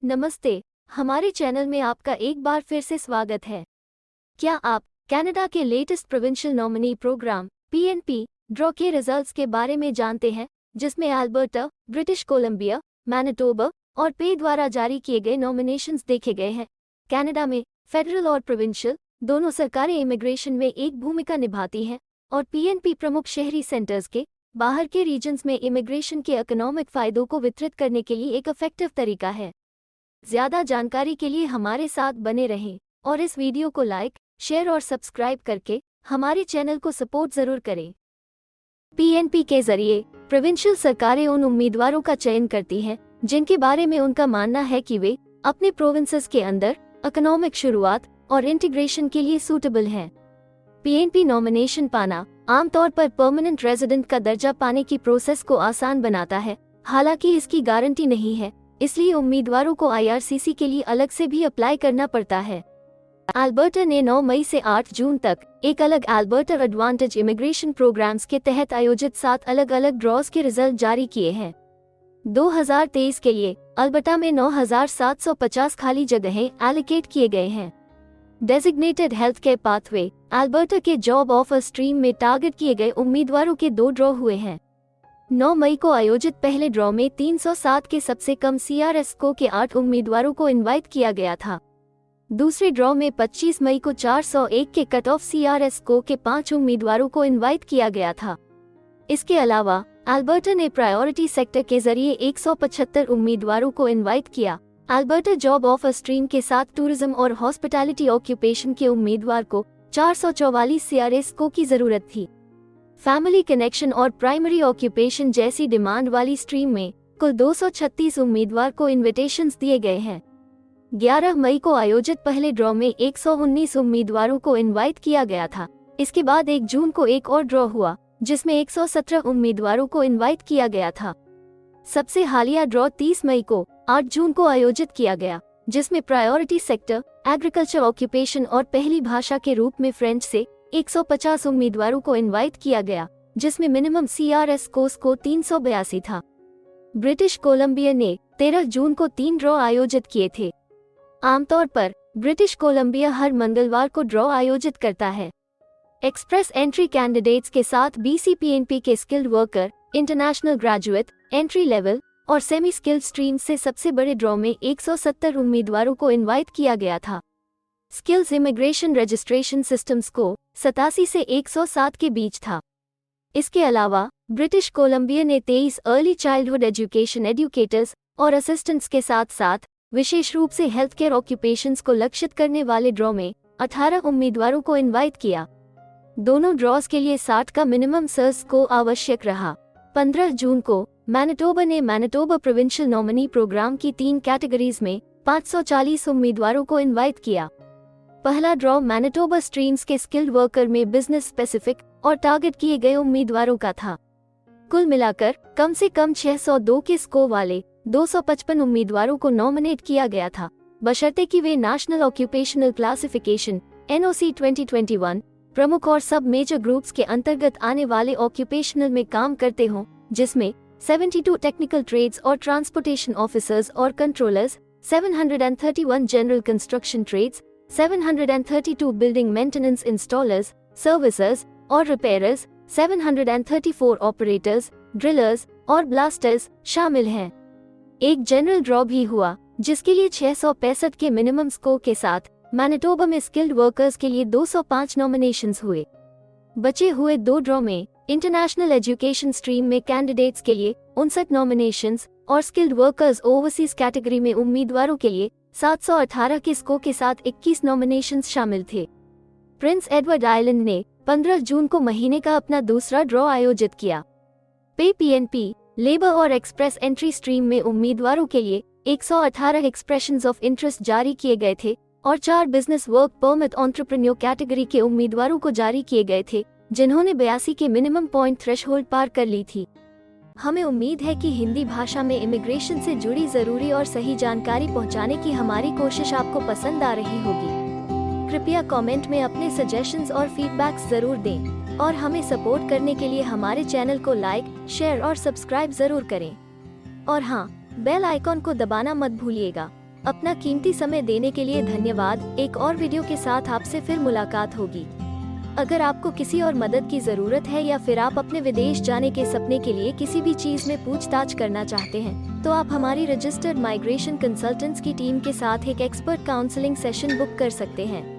नमस्ते। हमारे चैनल में आपका एक बार फिर से स्वागत है। क्या आप कनाडा के latest provincial nominee program PNP draw के रिजल्ट्स के बारे में जानते हैं, जिसमें अल्बर्टा, ब्रिटिश कोलंबिया, मैनिटोबा और पे द्वारा जारी किए गए नॉमिनेशंस देखे गए हैं। कनाडा में फेडरल और प्रोविंशियल दोनों सरकारें इमिग्रेशन में एक भूमिका निभाती हैं और PNP प्रमुख शहरी सेंटर्स के बाहर के रीजन्स में इमिग्रेशन के इकोनॉमिक फ़ायदों को वितरित करने के लिए एक इफेक्टिव तरीका है। ज़्यादा जानकारी के लिए हमारे साथ बने रहें और इस वीडियो को लाइक, शेयर और सब्सक्राइब करके हमारे चैनल को सपोर्ट ज़रूर करें। PNP के जरिए प्रोविंशियल सरकारें उन उम्मीदवारों का चयन करती हैं जिनके बारे में उनका मानना है कि वे अपने प्रोविंसेस के अंदर इकोनॉमिक शुरुआत और इंटीग्रेशन के लिए सूटेबल हैं। PNP नॉमिनेशन पाना आमतौर पर परमानेंट रेजिडेंट का दर्जा पाने की प्रोसेस को आसान बनाता है, हालांकि इसकी गारंटी नहीं है, इसलिए उम्मीदवारों को IRCC के लिए अलग से भी अप्लाई करना पड़ता है। अल्बर्टा ने 9 मई से 8 जून तक एक अलग अल्बर्टा एडवांटेज इमिग्रेशन प्रोग्राम्स के तहत आयोजित 7 अलग अलग ड्रॉज के रिजल्ट जारी किए हैं। 2023 के लिए अल्बर्टा में 9,750 खाली जगहें एलोकेट किए गए हैं। Designated health care pathway Alberta के जॉब ऑफर स्ट्रीम में टारगेट किए गए उम्मीदवारों के 2 ड्रॉ हुए हैं। 9 मई को आयोजित पहले ड्रॉ में 307 के सबसे कम CRS स्कोर के 8 उम्मीदवारों को इनवाइट किया गया था। दूसरे ड्रॉ में 25 मई को 401 के कट ऑफ CRS स्कोर के 5 उम्मीदवारों को इनवाइट किया गया था। इसके अलावा अल्बर्टा ने प्रायोरिटी सेक्टर के जरिए 175 उम्मीदवारों को इनवाइट किया। अल्बर्टा जॉब ऑफर स्ट्रीम के साथ टूरिज्म और हॉस्पिटैलिटी ऑक्यूपेशन के उम्मीदवार को 444 CRS स्कोर की जरूरत थी। फैमिली कनेक्शन और प्राइमरी ऑक्यूपेशन जैसी डिमांड वाली स्ट्रीम में कुल 236 उम्मीदवार को इनविटेशंस दिए गए हैं। 11 मई को आयोजित पहले ड्रॉ में 119 उम्मीदवारों को इनवाइट किया गया था। इसके बाद 1 जून को एक और ड्रॉ हुआ, जिसमें 117 उम्मीदवारों को इनवाइट किया गया था। सबसे हालिया ड्रॉ 30 मई को 8 जून को आयोजित किया गया, जिसमें प्रायोरिटी सेक्टर, एग्रीकल्चर ऑक्यूपेशन और पहली भाषा के रूप में फ्रेंच से 150 उम्मीदवारों को इनवाइट किया गया, जिसमें मिनिमम CRS स्कोर 382 था। ब्रिटिश कोलंबिया ने 13 जून को 3 ड्रॉ आयोजित किए थे। आमतौर पर ब्रिटिश कोलंबिया हर मंगलवार को ड्रॉ आयोजित करता है। एक्सप्रेस एंट्री कैंडिडेट्स के साथ BCPNP के skilled worker, international graduate, entry level और सेमी स्किल्ड स्ट्रीम से सबसे बड़े ड्रॉ में 170 उम्मीदवारों को इनवाइट किया गया था। Skills immigration registration system score 87 से 107 के बीच था। इसके अलावा ब्रिटिश कोलंबिया ने 23 अर्ली चाइल्डहुड एजुकेशन एडुकेटर्स और असिस्टेंट्स के साथ साथ विशेष रूप से हेल्थ केयर ऑक्यूपेशंस को लक्षित करने वाले ड्रॉ में 18 उम्मीदवारों को इनवाइट किया। दोनों ड्रॉज के लिए 60 का मिनिमम सर्च स्कोर आवश्यक रहा। 15 जून को मैनिटोबा ने मैनिटोबा प्रोविंशियल नॉमिनी प्रोग्राम की 3 कैटेगरीज में 540 उम्मीदवारों को इनवाइट किया। पहला ड्रॉ मैनिटोबा स्ट्रीम्स के स्किल्ड वर्कर में बिजनेस स्पेसिफिक और टारगेट किए गए उम्मीदवारों का था। कुल मिलाकर कम से कम 602 के स्कोर वाले 255 उम्मीदवारों को नॉमिनेट किया गया था, बशर्ते कि वे नेशनल ऑक्यूपेशनल क्लासिफिकेशन NOC 2021 प्रमुख और सब मेजर ग्रुप्स के अंतर्गत आने वाले ऑक्यूपेशनल में काम करते हों, जिसमें 72 टेक्निकल ट्रेड्स और ट्रांसपोर्टेशन ऑफिसर्स और controllers, 731 general construction trades, 732 building maintenance installers, servicers और रिपेयरर्स, 734 ऑपरेटर्स, ड्रिलर्स और ब्लास्टर्स शामिल हैं। एक जनरल ड्रॉ भी हुआ, जिसके लिए 665 के मिनिमम स्कोर के साथ मैनिटोबा में स्किल्ड वर्कर्स के लिए 205 नॉमिनेशंस हुए। बचे हुए 2 ड्रॉ में इंटरनेशनल एजुकेशन स्ट्रीम में कैंडिडेट्स के लिए 59 नॉमिनेशंस और स्किल्ड वर्कर्स ओवरसीज कैटेगरी में उम्मीदवारों के लिए 718 के स्कोर के साथ 21 नॉमिनेशंस शामिल थे। प्रिंस एडवर्ड आइलैंड ने 15 जून को महीने का अपना दूसरा ड्रॉ आयोजित किया। पे PNP, लेबर और एक्सप्रेस एंट्री स्ट्रीम में उम्मीदवारों के लिए 118 एक्सप्रेशंस ऑफ इंटरेस्ट जारी किए गए थे और 4 business work permit entrepreneur category के उम्मीदवारों को जारी किए गए थे, जिन्होंने 82 के मिनिमम पॉइंट थ्रेशहोल्ड पार कर ली थी। हमें उम्मीद है कि हिंदी भाषा में इमिग्रेशन से जुड़ी जरूरी और सही जानकारी पहुंचाने की हमारी कोशिश आपको पसंद आ रही होगी। कृपया कमेंट में अपने सजेशंस और फीडबैक्स जरूर दें और हमें सपोर्ट करने के लिए हमारे चैनल को लाइक, शेयर और सब्सक्राइब जरूर करें। और हाँ, बेल आइकॉन को दबाना मत भूलिएगा अपना कीमती समय देने के लिए धन्यवाद। एक और वीडियो के साथ आपसे फिर मुलाकात होगी। अगर आपको किसी और मदद की जरूरत है या फिर आप अपने विदेश जाने के सपने के लिए किसी भी चीज में पूछताछ करना चाहते हैं, तो आप हमारी रजिस्टर्ड माइग्रेशन कंसल्टेंट्स की टीम के साथ एक एक्सपर्ट काउंसलिंग सेशन बुक कर सकते हैं।